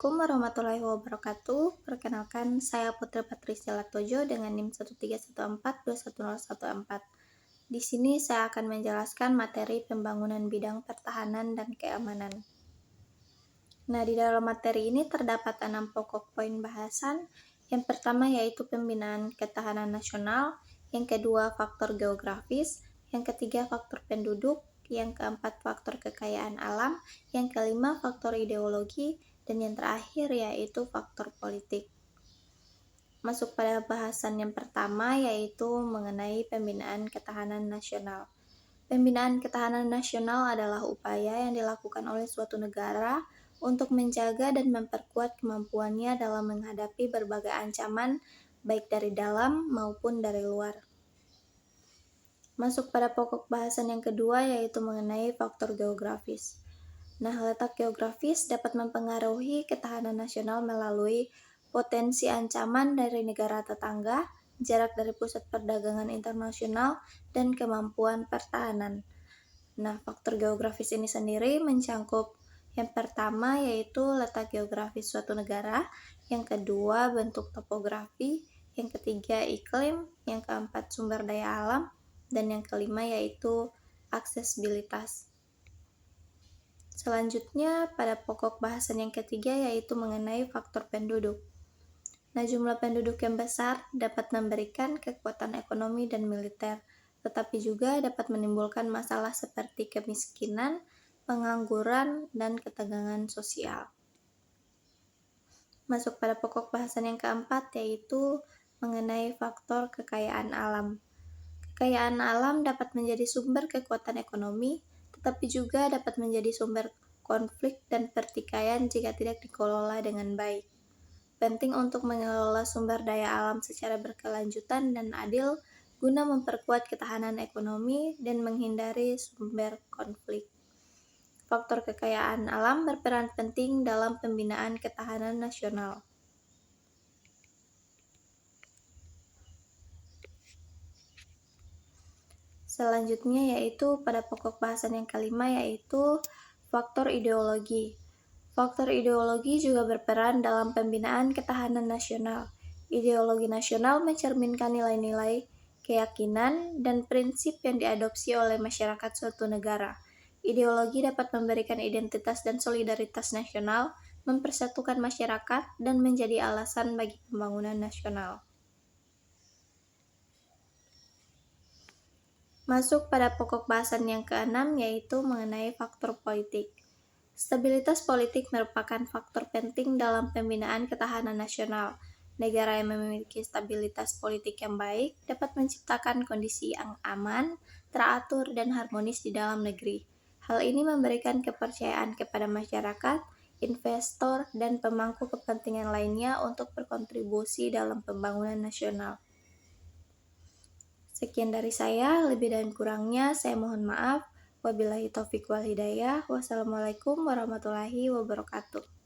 Assalamualaikum warahmatullahi wabarakatuh. Perkenalkan, saya Putri Patricia Latojo dengan NIM 131421014. Di sini saya akan menjelaskan materi pembangunan bidang pertahanan dan keamanan. Nah, di dalam materi ini terdapat 6 pokok poin bahasan. Yang pertama yaitu pembinaan ketahanan nasional, yang kedua faktor geografis, yang ketiga faktor penduduk, yang keempat faktor kekayaan alam, yang kelima faktor ideologi, dan yang terakhir yaitu faktor politik. Masuk pada bahasan yang pertama yaitu mengenai pembinaan ketahanan nasional. Pembinaan ketahanan nasional adalah upaya yang dilakukan oleh suatu negara untuk menjaga dan memperkuat kemampuannya dalam menghadapi berbagai ancaman, baik dari dalam maupun dari luar. Masuk pada pokok bahasan yang kedua yaitu mengenai faktor geografis. Nah, letak geografis dapat mempengaruhi ketahanan nasional melalui potensi ancaman dari negara tetangga, jarak dari pusat perdagangan internasional, dan kemampuan pertahanan. Nah, faktor geografis ini sendiri mencangkup yang pertama yaitu letak geografis suatu negara, yang kedua bentuk topografi, yang ketiga iklim, yang keempat sumber daya alam, dan yang kelima yaitu aksesibilitas. Selanjutnya, pada pokok bahasan yang ketiga yaitu mengenai faktor penduduk. Nah, jumlah penduduk yang besar dapat memberikan kekuatan ekonomi dan militer, tetapi juga dapat menimbulkan masalah seperti kemiskinan, pengangguran, dan ketegangan sosial. Masuk pada pokok bahasan yang keempat yaitu mengenai faktor kekayaan alam. Kekayaan alam dapat menjadi sumber kekuatan ekonomi, tetapi juga dapat menjadi sumber konflik dan pertikaian jika tidak dikelola dengan baik. Penting untuk mengelola sumber daya alam secara berkelanjutan dan adil guna memperkuat ketahanan ekonomi dan menghindari sumber konflik. Faktor kekayaan alam berperan penting dalam pembinaan ketahanan nasional. Selanjutnya yaitu pada pokok bahasan yang kelima yaitu faktor ideologi. Faktor ideologi juga berperan dalam pembinaan ketahanan nasional. Ideologi nasional mencerminkan nilai-nilai, keyakinan, dan prinsip yang diadopsi oleh masyarakat suatu negara. Ideologi dapat memberikan identitas dan solidaritas nasional, mempersatukan masyarakat, dan menjadi alasan bagi pembangunan nasional. Masuk pada pokok bahasan yang keenam yaitu mengenai faktor politik. Stabilitas politik merupakan faktor penting dalam pembinaan ketahanan nasional. Negara yang memiliki stabilitas politik yang baik dapat menciptakan kondisi yang aman, teratur, dan harmonis di dalam negeri. Hal ini memberikan kepercayaan kepada masyarakat, investor, dan pemangku kepentingan lainnya untuk berkontribusi dalam pembangunan nasional. Sekian dari saya, lebih dan kurangnya saya mohon maaf. Wabillahi taufiq wal hidayah. Wassalamualaikum warahmatullahi wabarakatuh.